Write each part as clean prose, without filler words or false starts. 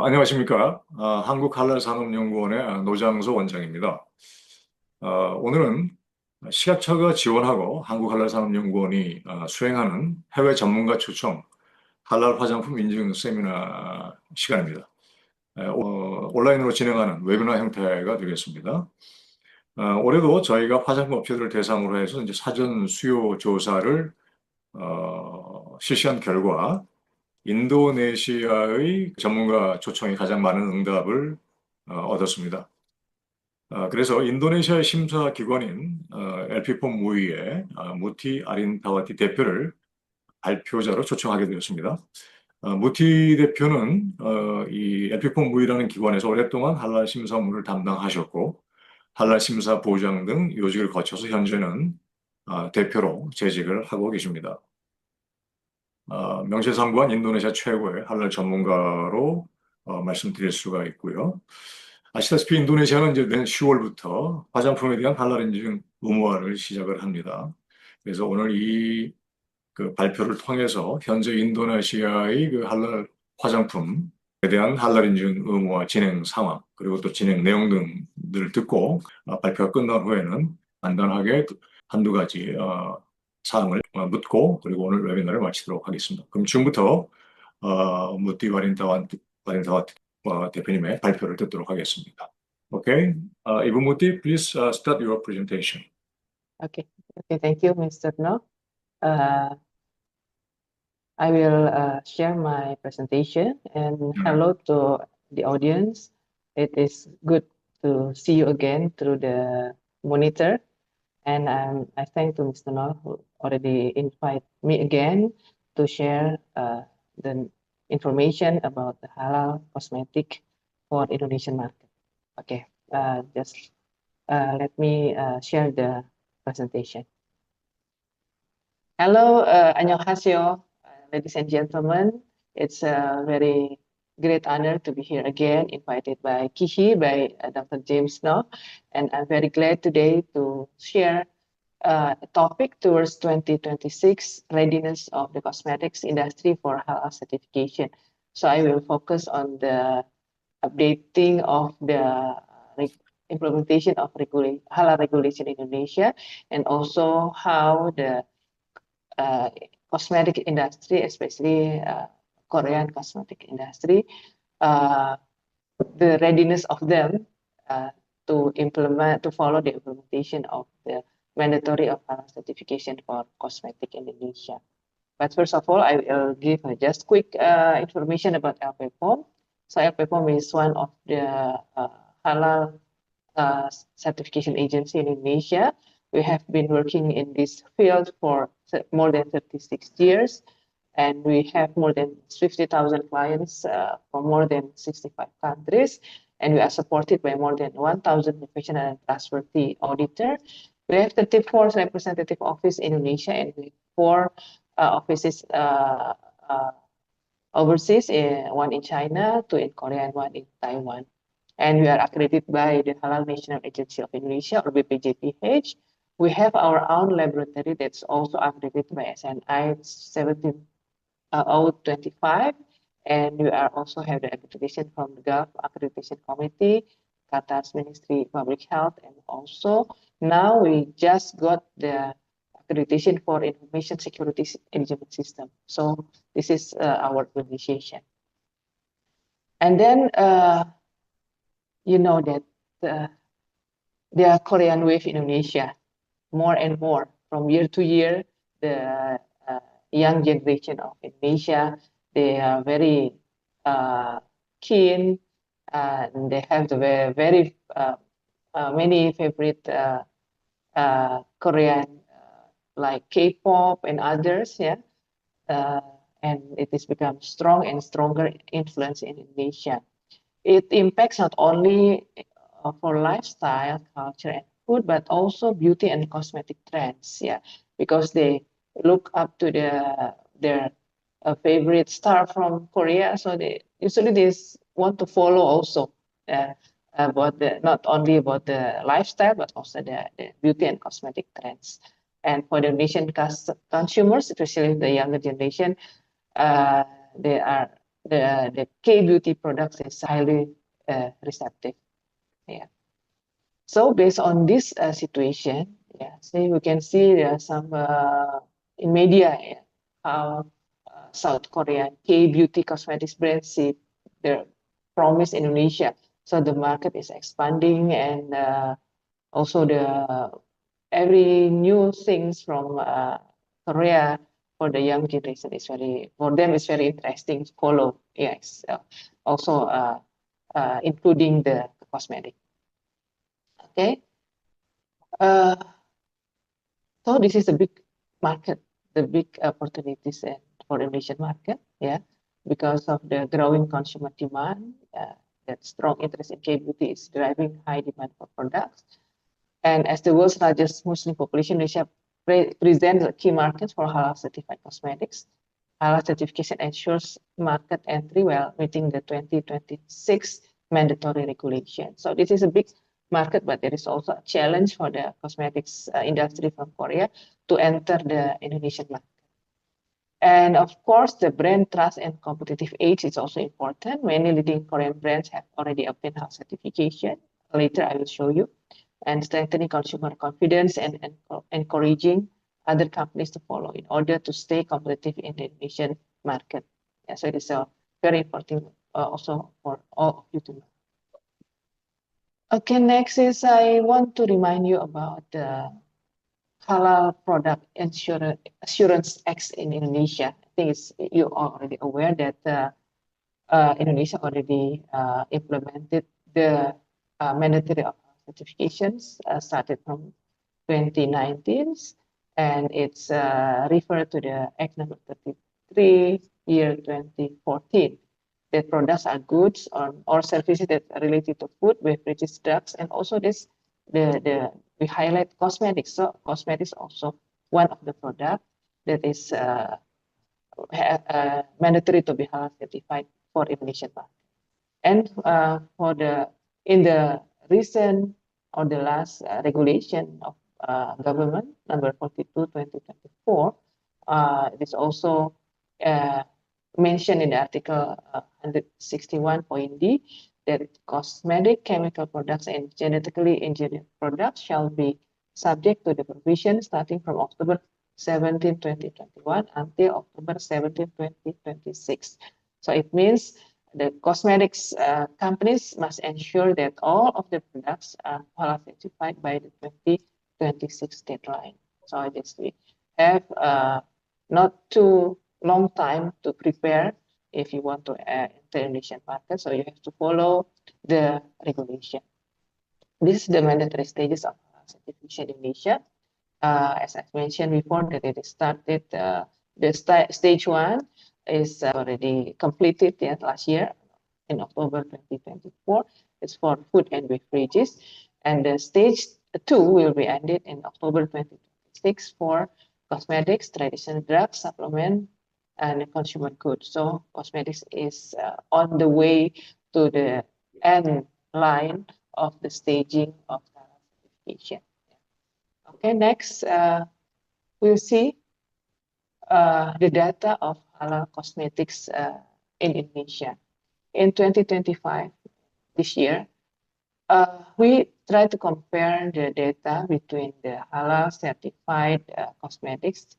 안녕하십니까. 한국할랄산업연구원의 노장서원장입니다. 오늘은 식약처가 지원하고 한국할랄산업연구원이 수행하는 해외 전문가 초청 할랄 화장품 인증 세미나 시간입니다. 온라인으로 진행하는 웨비나 형태가 되겠습니다. 올해도 저희가 화장품 업체들을 대상으로 해서 이제 사전 수요 조사를 실시한 결과 인도네시아의 전문가 초청이 가장 많은 응답을 얻었습니다. 그래서 인도네시아의 심사기관인 LPPOM 무이의 무티 아린타와티 대표를 발표자로 초청하게 되었습니다. 무티 대표는 이 LPPOM 무이라는 기관에서 오랫동안 할랄 심사 업무를 담당하셨고 할랄 심사 보장 등 요직을 거쳐서 현재는 대표로 재직을 하고 계십니다. 명실상부한 인도네시아 최고의 할랄 전문가로 말씀드릴 수가 있고요. 아시다시피 인도네시아는 이제 내년 10월부터 화장품에 대한 할랄인증 의무화를 시작을 합니다. 그래서 오늘 그 발표를 통해서 현재 인도네시아의 그 할랄 화장품에 대한 할랄인증 의무화 진행 상황 그리고 또 진행 내용 등들을 듣고 발표가 끝난 후에는 간단하게 한두 가지 사항을 묻고 그리고 오늘 웨비나를 마치도록 하겠습니다. 그럼 지금부터 무티 아린타와티 대표님의 발표를 듣도록 하겠습니다. Okay, Ibu Muti, please start your presentation. Okay, thank you, Mr. No. I will share my presentation and hello to the audience. It is good to see you again through the monitor. And I thank to Mr. No who already invite me again to share the information about the halal cosmetic for Indonesian market. Okay, just let me share the presentation. Hello, 안녕하세요, ladies and gentlemen. It's a very great honor to be here again, invited by Kishi, by Dr. James No, and I'm very glad today to share a topic towards 2026 readiness of the cosmetics industry for halal certification. So I will focus on the updating of the implementation of halal regulation in Indonesia, and also how the cosmetic industry, especially Korean cosmetic industry, the readiness of them to follow the implementation of the mandatory of halal certification for cosmetic in Indonesia. But first of all, I will give just quick information about LPPOM. So LPPOM is one of the halal certification agency in Indonesia. We have been working in this field for more than 36 years, and we have more than 50,000 clients from more than 65 countries, and we are supported by more than 1,000 professional and trustworthy auditors. We have 34 representative offices in Indonesia, and we have 4 offices overseas, one in China, 2 in Korea, and 1 in Taiwan. And we are accredited by the Halal National Agency of Indonesia, or BPJPH. We have our own laboratory that's also accredited by SNI 17025, and we are also have the accreditation from the Gulf Accreditation Committee, Qatar's Ministry of Public Health, and also now we just got the accreditation for information security management system. So this is our organization. And then you know that the Korean wave in Indonesia, more and more from year to year, the young generation of Indonesia, they are very keen, and they have the very many favorite Korean like K-pop and others, yeah, and it has become strong and stronger influence in Indonesia. It impacts not only for lifestyle, culture, and food, but also beauty and cosmetic trends, yeah, because they look up to their favorite star from Korea, so they usually want to follow also about not only about the lifestyle, but also the beauty and cosmetic trends. And for the Indonesian consumers, especially the younger generation, the K-beauty products is highly receptive. Yeah. So based on this situation, yeah, so we can see there are some in media, yeah, how South Korean K-beauty cosmetics brands see their promise in Indonesia. So the market is expanding, and also the every new things from Korea for the young generation is for them it's very interesting to follow. Yes, also including the cosmetic. Okay. So this is a big market, the big opportunities for the Indonesian market, yeah, because of the growing consumer demand, that strong interest in K-beauty is driving high demand for products. And as the world's largest Muslim population, Indonesia presents a key market for halal certified cosmetics. Halal certification ensures market entry while meeting the 2026 mandatory regulation. So this is a big market, but there is also a challenge for the cosmetics industry from Korea to enter the Indonesian market. And of course, the brand trust and competitive edge is also important. Many leading Korean brands have already obtained halal certification. Later, I will show you. And strengthening consumer confidence and encouraging other companies to follow in order to stay competitive in the Indonesian market. Yeah, so it is very important also for all of you to know. Okay, next is I want to remind you about the Halal Product Assurance Act in Indonesia. I think you are already aware that Indonesia already implemented the mandatory certifications started from 2019, and it's referred to the Act number 33, year 2014. That products are goods or services that are related to food, beverages, drugs, and also we highlight cosmetics. So cosmetics also one of the products that is mandatory to be halal certified for Indonesian market. And in the recent or the last regulation of government number 42 2024, it is also mentioned in the article 161.d that cosmetic, chemical products, and genetically engineered products shall be subject to the provision starting from October 17, 2021 until October 17, 2026. So it means the cosmetics companies must ensure that all of the products are halal certified by the 2026 deadline. So I guess we have not too long time to prepare if you want to enter the Indonesian market. So you have to follow the regulation. This is the mandatory stages of certification in Indonesia. As I mentioned before, that it started, the stage 1 is already completed last year in October 2024. It's for food and beverages. And the stage 2 will be ended in October 2026 for cosmetics, traditional drugs, supplement, and consumer goods. So cosmetics is on the way to the end line of the staging of certification. Okay, next we'll see the data of halal cosmetics in Indonesia. In 2025, this year, we try to compare the data between the halal certified cosmetics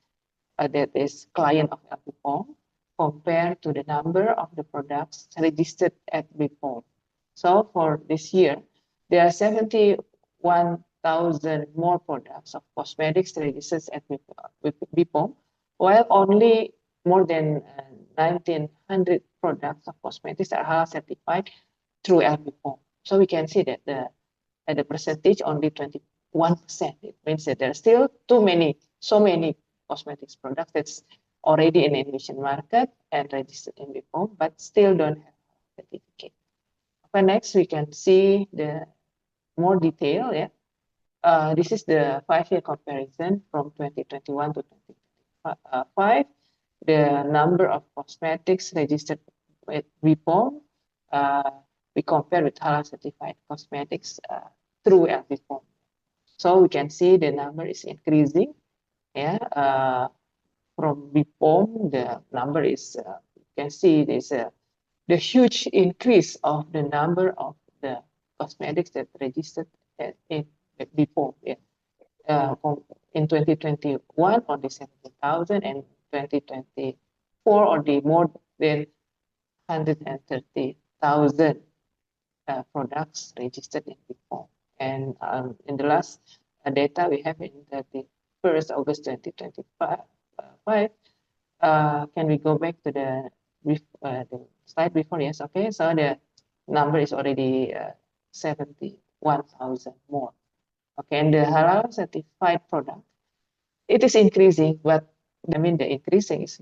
that is client of LPPOM compared to the number of the products registered at BPOM. So for this year, there are 71,000 more products of cosmetics registered at BPOM, while only more than 1,900 products of cosmetics are halal certified through LPPOM. So we can see that the percentage only 21%. It means that there are still so many cosmetics products that's already in the Indonesian market and registered in BPOM, but still don't have a certificate. Okay, next we can see the more detail. Yeah, this is the 5-year comparison from 2021 to 2025. The number of cosmetics registered with BPOM, we compare with halal certified cosmetics through LPPOM. So we can see the number is increasing. Yeah, from BPOM, the number is, you can see there's the huge increase of the number of the cosmetics that registered before. In 2021, only 70,000, and 2024, only more than 130,000 products registered in before. And in the last data we have in 31st August 2025, can we go back to the slide before? Yes, okay. So the number is already 71,000 more. Okay, and the halal certified product, it is increasing, but I mean the increasing is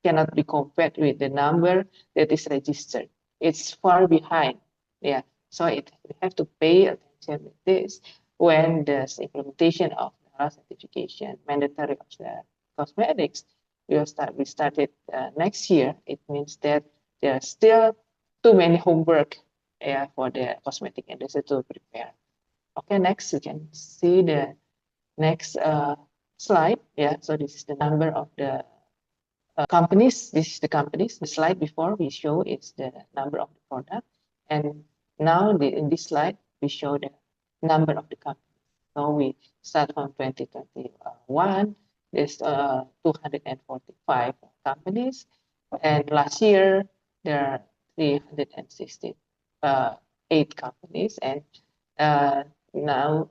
cannot be compared with the number that is registered. It's far behind. Yeah, so we have to pay attention with this when the implementation of the halal certification mandatory of the cosmetics we started next year. It means that there are still too many homework for the cosmetic industry to prepare. Okay, next you can see the next slide. Yeah, so this is the number of the companies. This is the companies. The slide before we show is the number of the product, and now in this slide we show the number of the companies. So we start from 2021. There's 245 companies, and last year there are 368 companies, and now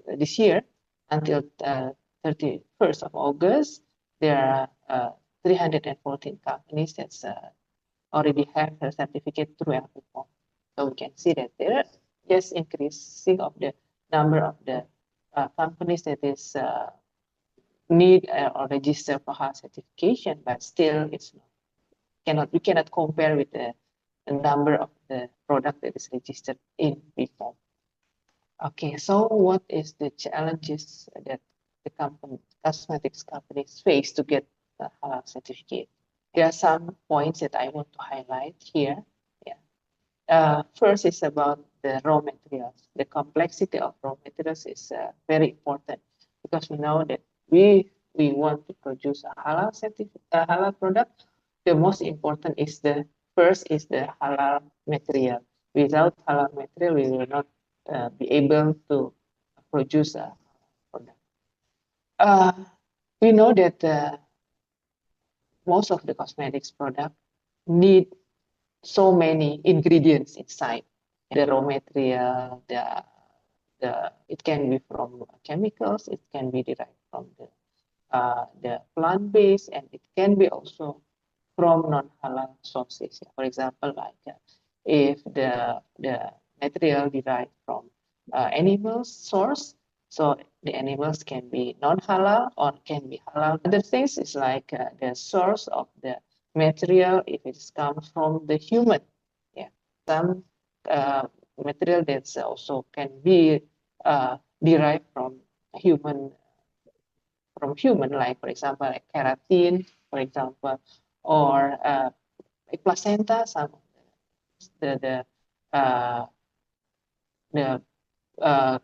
this year until 31st of August there are 314 companies that's already have a certificate through LPPOM. So we can see that there is increasing of the number of the companies that is need or register for halal certification, but still we cannot compare with the number of the product that is registered in before. Okay, so what is the challenges that the cosmetics companies face to get the halal certificate? There are some points that I want to highlight here. First is about the raw materials. The complexity of raw materials is very important, because we know that we want to produce a halal product. The most important is the halal material. Without halal material, we will not be able to produce a product. We know that most of the cosmetics product need so many ingredients inside. The raw material, it can be from chemicals, it can be derived from the plant-based, and it can be also from non-halal sources. For example, like if the material derived from animal source, so the animals can be non-halal or can be halal. Other things is like the source of the material, if it comes from the human. Some material that's also can be derived from human, like for example like keratin, for example, or like placenta. Some of the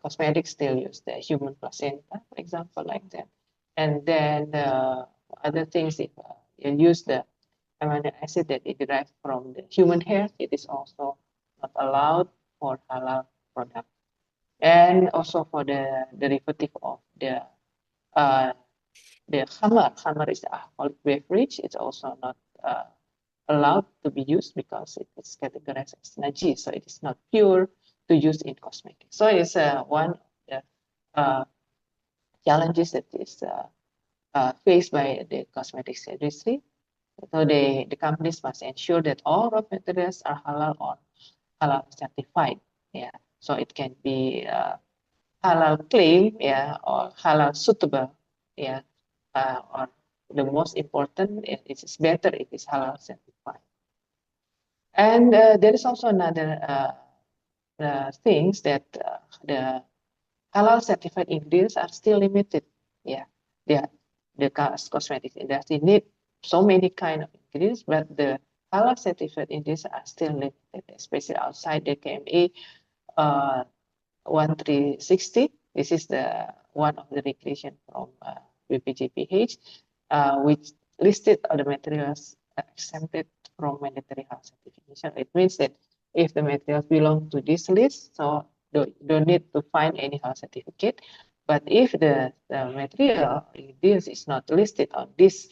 cosmetics still use the human placenta, for example, like that. And then other things, if you use the amino acid that is derived from the human hair, it is also not allowed for halal product. And also for the derivative of the khamar is the alcoholic beverage. It's also not allowed to be used because it is categorized as najis, so it is not pure to use in cosmetics. So it's one of the challenges that is faced by the cosmetics industry. So the companies must ensure that all raw materials are halal or halal certified. So it can be halal claim, or halal suitable, or the most important, it is better if it's halal certified. And there is also another things that the halal certified ingredients are still limited. The cosmetics industry need so many kind of ingredients, but the halal certified ingredients are still limited, especially outside the KMA 1360. This is the one of the regulation from BPJPH, which listed all the materials exempted from mandatory halal certification. Indonesia. It means that if the materials belong to this list, so don't need to find any halal certificate. But if the material this is not listed on this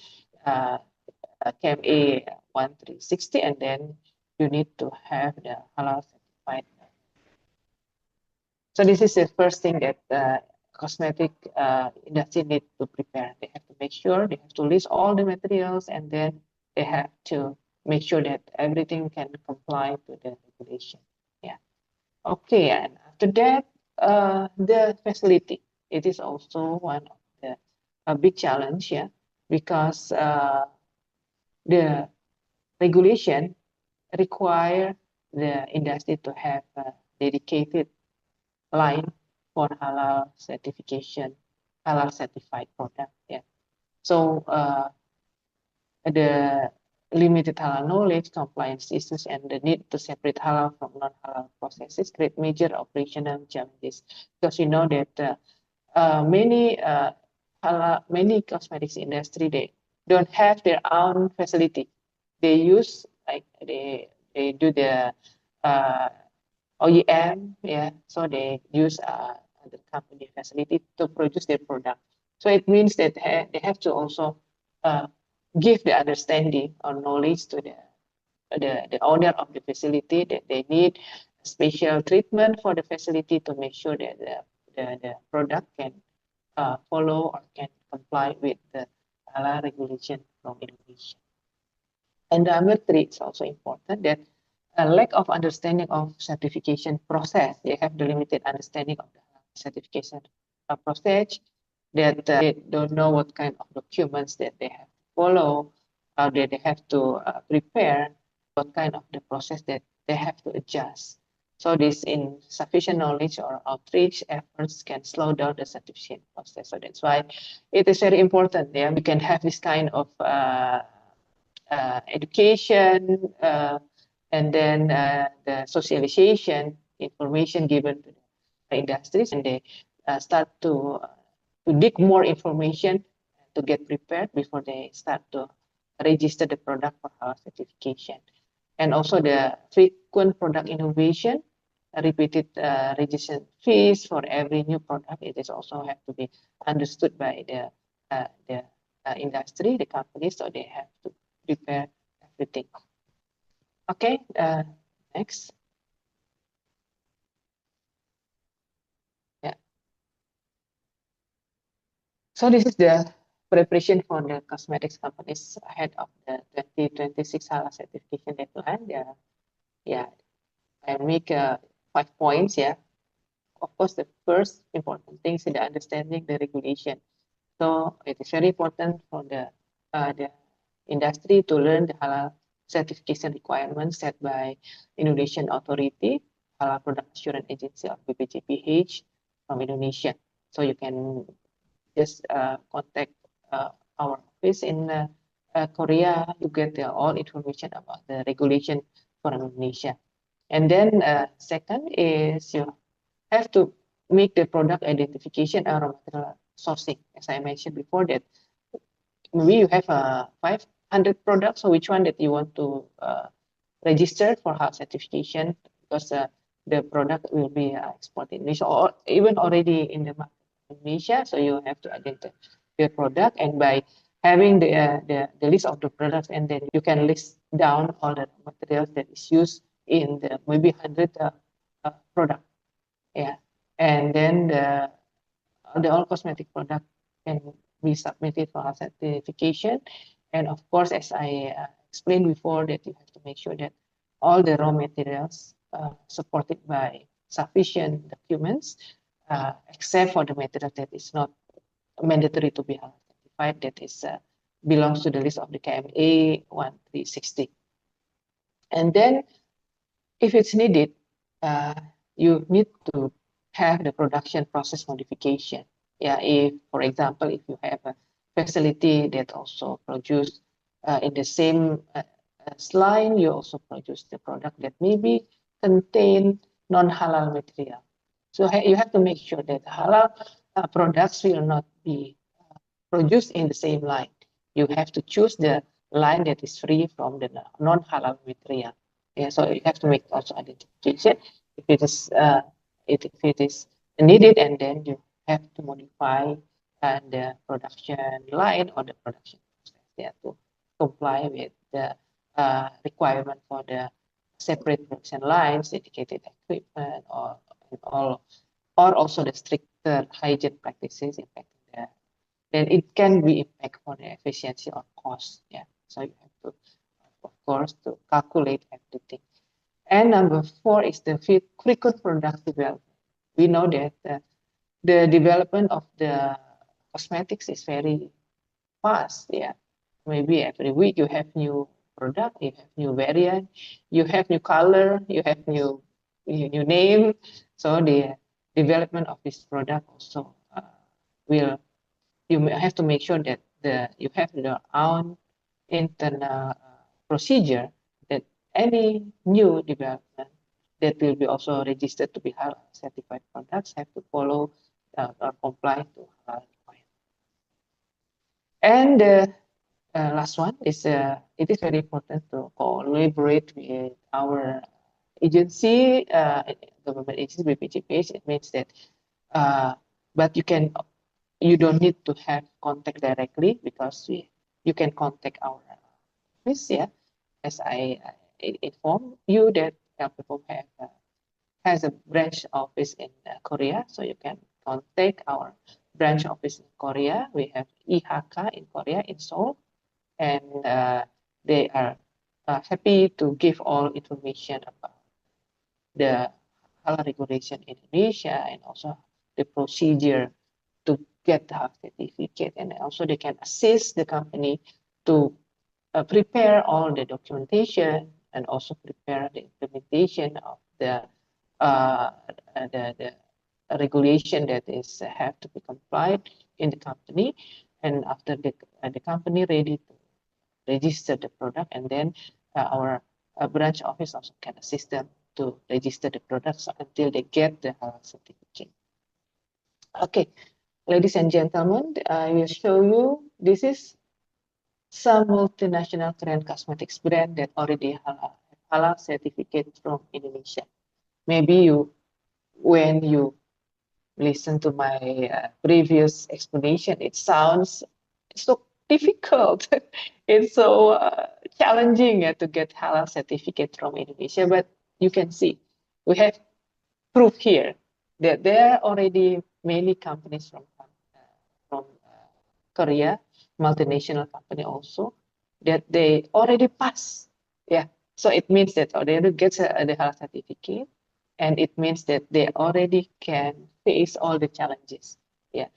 KMA 1360, and then you need to have the halal certified. So this is the first thing that cosmetic industry need to prepare. They have to make sure they have to list all the materials, and then they have to make sure that everything can comply to the regulation. Yeah. Okay, and after that, the facility. It is also one of the big challenge, yeah, because the regulation require the industry to have a dedicated line for halal certification, halal certified product. Yeah. So the limited halal knowledge, compliance issues, and the need to separate halal from non-halal processes create major operational challenges. Because you know that many cosmetics industry, they don't have their own facility. They use like they do the OEM, yeah. So they use the company facility to produce their product. So it means that they have to also give the understanding or knowledge to the owner of the facility that they need special treatment for the facility to make sure that the product can follow or can comply with the halal regulation from Indonesia. And number three, it's also important that a lack of understanding of certification process. They have the limited understanding of the certification process, that they don't know what kind of documents that they have to follow, how they have to prepare, what kind of the process that they have to adjust. So this insufficient knowledge or outreach efforts can slow down the certification process. So that's why it is very important. Yeah, we can have this kind of education and then the socialization information given to the industries, and they start to dig more information to get prepared before they start to register the product for halal certification. And also the frequent product innovation, repeated registration fees for every new product. It is also have to be understood by the industry, the company, so they have to prepare everything. Okay, next. Yeah. So this is the preparation for the cosmetics companies ahead of the 2026 halal certification deadline. Yeah, I make 5 points. Yeah, of course, the first important thing is the understanding the regulation. So it is very important for the industry to learn the halal certification requirements set by Indonesian Authority, Halal Product Assurance Agency or BPJPH from Indonesia. So you can just contact our office in Korea. You get all information about the regulation for Indonesia. And then second is you have to make the product identification and raw material sourcing. As I mentioned before, that maybe you have 500 products, so which one that you want to register for halal certification, because the product will be exported in Indonesia or even already in the market in Indonesia. So you have to identify your product, and by having the list of the products, and then you can list down all the materials that is used in the maybe 100 product. Yeah, and then the all cosmetic product can be submitted for halal certification. And of course, as I explained before, that you have to make sure that all the raw materials supported by sufficient documents, except for the material that is not mandatory to be halal certified, that is belongs to the list of the KMA 1360. And then, if it's needed, you need to have the production process modification. Yeah, if, for example, if you have a facility that also produce in the same line, you also produce the product that maybe contain non-halal material. So you have to make sure that halal products will not be produced in the same line. You have to choose the line that is free from the non-halal material. Yeah, so you have to make also identification if it is needed, and then you have to modify the production line or the production process, yeah, to comply with the requirement for the separate production lines, dedicated equipment, or all, or also the stricter hygiene practices impacting the, then it can be impact on the efficiency or cost. Yeah, so you have to, of course, to calculate everything. And number 4 is the frequent product development. We know that the development of the cosmetics is very fast. Yeah, maybe every week you have new product, you have new variant, you have new color, you have new name. So the development of this product also will, you have to make sure that you have your own internal procedure, that any new development that will be also registered to be Halal certified products have to follow or comply to Halal requirements. And the last one is it is very important to collaborate with our agency, government agency, BPJPH. It means that, but you don't need to have contact directly, because you can contact our office. Yeah, as I inform you that LPPOM has a branch office in Korea, so you can contact our branch office in Korea. We have IHK in Korea, in Seoul, and they are happy to give all information about the halal regulation in Indonesia, and also the procedure to get the halal certificate, and also they can assist the company to prepare all the documentation, and also prepare the implementation of the regulation that is have to be complied in the company. And after the company ready to register the product, and then our branch office also can assist them to register the products until they get the halal certificate. Okay, ladies and gentlemen, I will show you, this is some multinational Korean cosmetics brand that already have halal certificate from Indonesia. Maybe when you listen to my previous explanation, it sounds so difficult. It's so challenging to get halal certificate from Indonesia, but you can see we have proof here that there are already many companies from Korea, multinational company also, that they already pass. Yeah, so it means that they already get the halal certificate, and it means that they already can face all the challenges. Yeah,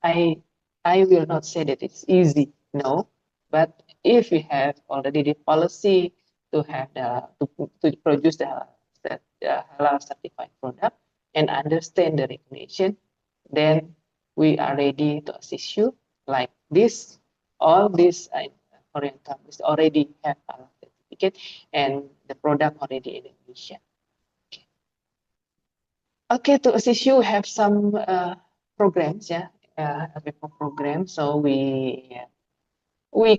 I will not say that it's easy, no, but if we have already the policy to have to produce the halal certified product and understand the regulation, then we are ready to assist you. Like this, all these Korean companies already have halal certificate, and the product already in Indonesia. Okay, to assist you, we have some programs, yeah, programs. So we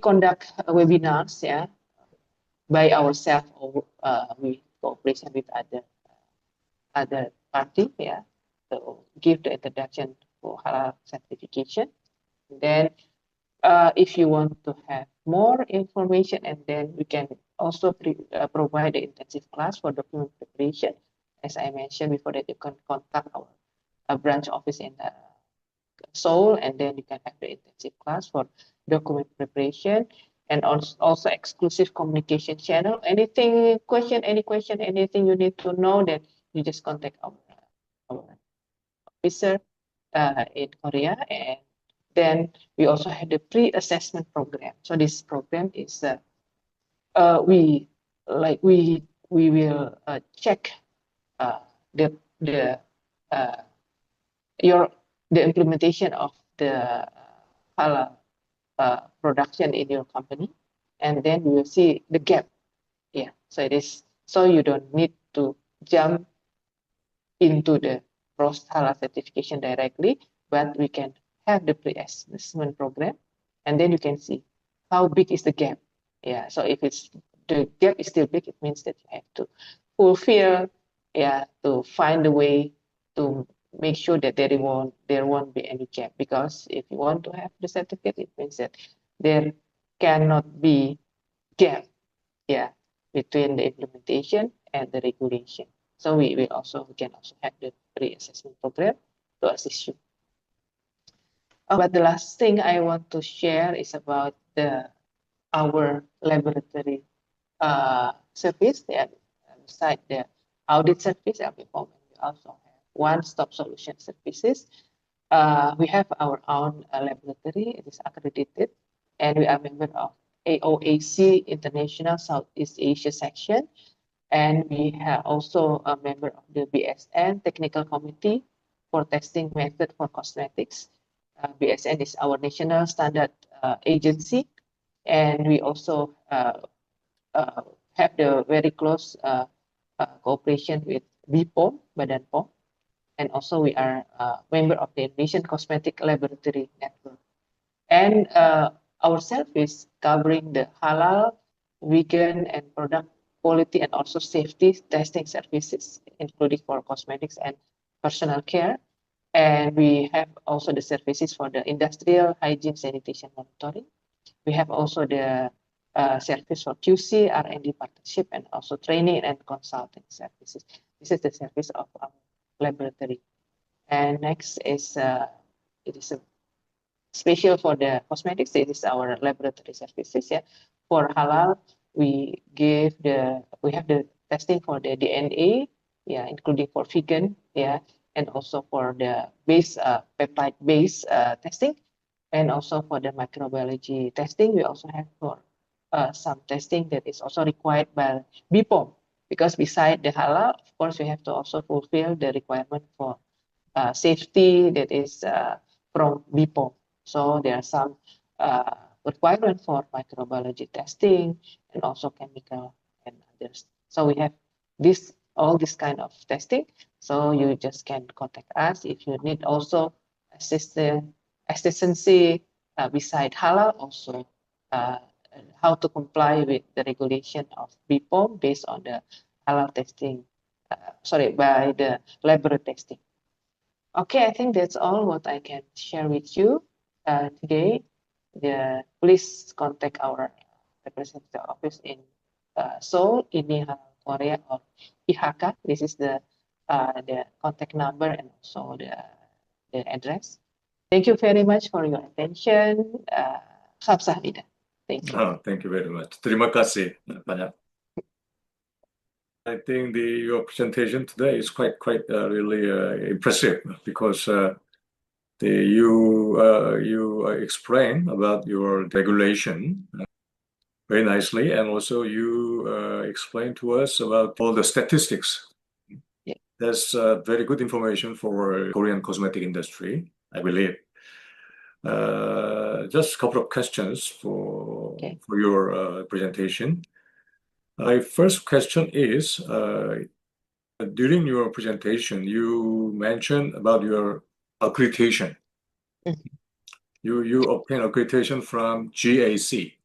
conduct webinars, yeah, by ourselves, or we cooperation with other party, yeah, to give the introduction for halal certification. Then, if you want to have more information, and then we can also provide the intensive class for document preparation. As I mentioned before, that you can contact our branch office in Seoul, and then you can have the intensive class for document preparation, and also exclusive communication channel. Any question, anything you need to know, that you just contact our officer in Korea. And then we also have the pre-assessment program. So this program is we will check the implementation of the halal production in your company, and then we will see the gap. Yeah, so it is, so you don't need to jump into the post halal certification directly, but we can have the pre-assessment program, and then you can see how big is the gap. Yeah, so if it's the gap is still big, it means that you have to fulfill, to find a way to make sure that there won't be any gap. Because if you want to have the certificate, it means that there cannot be gap, between the implementation and the regulation. So we can also have the pre-assessment program to assist you. But the last thing I want to share is about our laboratory service. Beside the audit service, LPPOM, we also have one-stop solution services. We have our own laboratory. It is accredited, and we are member of AOAC International Southeast Asia section, and we are also a member of the BSN Technical Committee for Testing Method for Cosmetics. BSN is our national standard agency, and we also have the very close cooperation with BPOM, Badan POM, and also we are a member of the Indonesian Cosmetic Laboratory Network. And our service covering the halal, vegan, and product quality and also safety testing services, including for cosmetics and personal care. And we have also the services for the industrial hygiene sanitation monitoring. We have also the service for QC, R&D partnership, and also training and consulting services. This is the service of our laboratory. And next is, it is a special for the cosmetics. It is our laboratory services. For halal, we have the testing for the DNA, including for vegan, and also for the peptide-based testing, and also for the microbiology testing. We also have for some testing that is also required by BPOM, because beside the halal, of course, we have to also fulfill the requirement for safety that is from BPOM. So there are some requirement for microbiology testing and also chemical and others. So we have all this kind of testing. So you just can contact us if you need also assistance beside halal, also how to comply with the regulation of BPOM based on the halal testing, by the laboratory testing. Okay, I think that's all what I can share with you today. Please contact our representative office in Seoul, in Korea, or IHK. This is the contact number and also the address. Thank you very much for your attention. Kamsahamnida. Thank you. Thank you very much. Terima kasih banyak. I think your presentation today is quite really impressive, because you explain about your regulation very nicely, and also you explain to us about all the statistics. That's very good information for Korean cosmetic industry, I believe. Just a couple of questions for your presentation. My first question is, during your presentation, you mentioned about your accreditation. You obtain accreditation from GAC.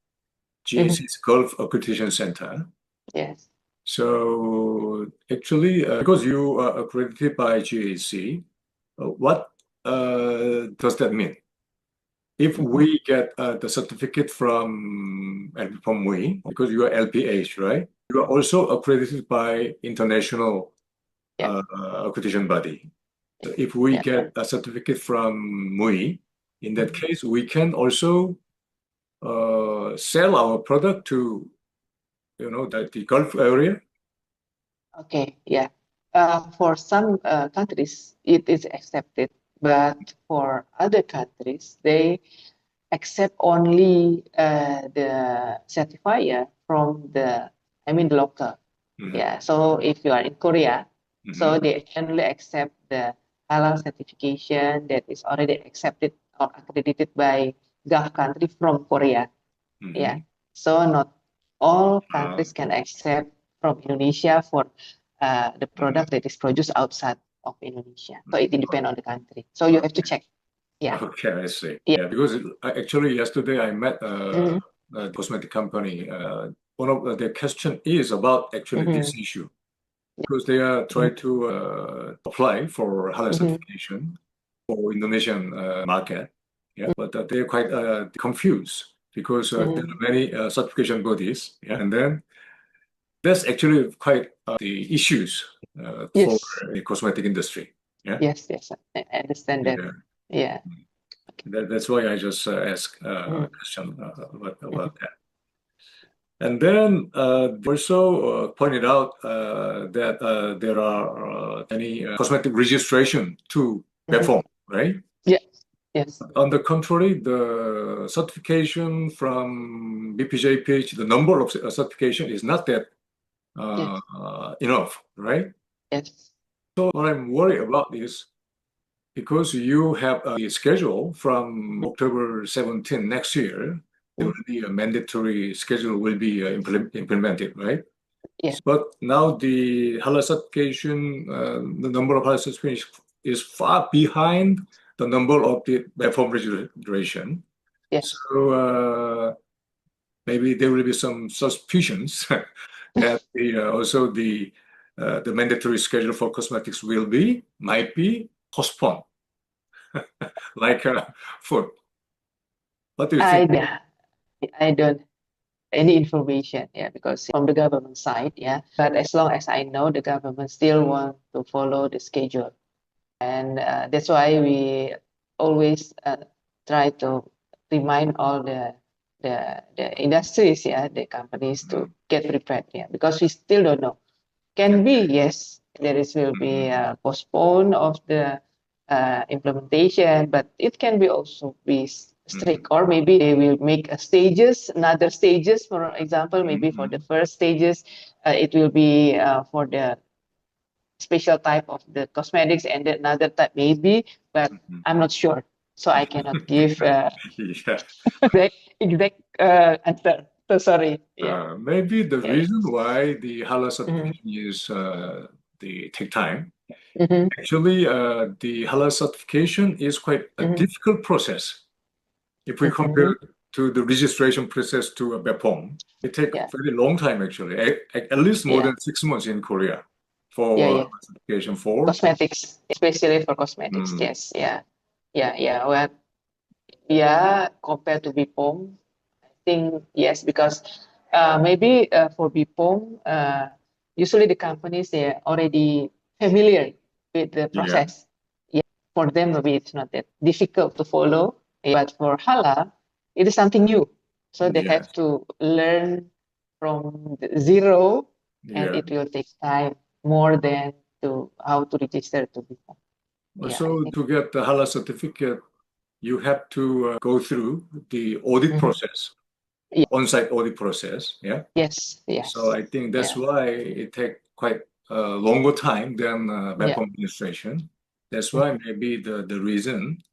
GAC is Gulf Accreditation Center. Yes. So actually, because you are accredited by GAC, what does that mean? If we get the certificate from LPPOM, because you are LPH, right? You are also accredited by international accreditation body. So if we get a certificate from MUI, in that case, we can also sell our product to, the Gulf area. Okay, for some countries, it is accepted, but for other countries, they accept only the certifier from the local. So if you are in Korea, so they only accept the halal certification that is already accepted or accredited by Gulf country from Korea. So not all countries can accept from Indonesia for the product that is produced outside of Indonesia. So it depends on the country. So you have to check. Okay, I see. Because actually yesterday I met a cosmetic company one of the question is about actually this issue because they are trying to apply for Halal certification for Indonesian market. Yeah, but they're quite confused because there are many certification bodies. Yeah, and then that's actually quite the issues for Yes. the cosmetic industry. Yeah. Yes, I understand that. Yeah. That's why I just asked a question about that. And then also pointed out that there are any cosmetic registration to perform, right? Yes. On the contrary, the certification from BPJPH, the number of certification is not that enough, right? Yes. So what I'm worried about is because you have a schedule from October 17 next year, there will be a mandatory schedule will be implemented, right? Yes. But now the halal certification, the number of halal certification is far behind the number of the platform registration. Yes. So maybe there will be some suspicions that also the mandatory schedule for cosmetics might be postponed, like food. What do you think? I don't any information, because from the government side, but as long as I know, the government still want to follow the schedule, and that's why we always try to remind all the industries, the companies to get prepared, because we still don't know. Can be, yes, will be postpone of the implementation, but it can be also be strict, or maybe they will make another stages. For example, maybe for the first stages, it will be for the special type of the cosmetics, and then another type maybe, but I'm not sure, so I cannot give the exact answer. So sorry. Maybe the reason why the halal certification is take time. Actually, the halal certification is quite a difficult process. If we compare to the registration process to a BPOM, it takes a very long time actually, at least more than 6 months in Korea for certification for cosmetics, especially for cosmetics. Yes, Well, compared to BPOM, I think yes, because maybe for BPOM, usually the companies they're already familiar with the process. For them, maybe it's not that difficult to follow. But for halal, it is something new. So they have to learn from zero, and it will take time more than how to register to BPOM. Also, to get the halal certificate, you have to go through the audit process, on-site audit process. Yes. So I think that's why it takes quite a longer time than BPOM administration. That's why maybe the reason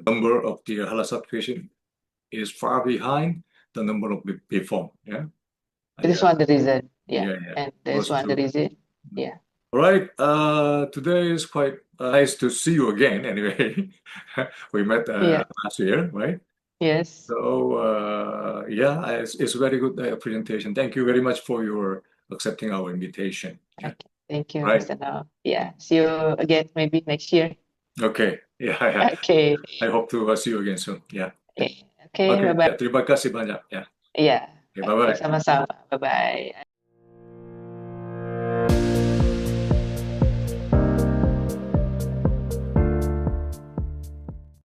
number of the halal certification is far behind the number of BPOM. This is one the reason. And That's one the reason. All right. Today is quite nice to see you again. Anyway, we met last year, right? Yes. So it's a very good presentation. Thank you very much for your accepting our invitation. Okay. Thank you, Mr. Now. See you again maybe next year. Okay. Okay. I hope to see you again soon. Okay. Bye-bye. Terima kasih banyak. Okay, bye-bye. sama-sama. Bye-bye.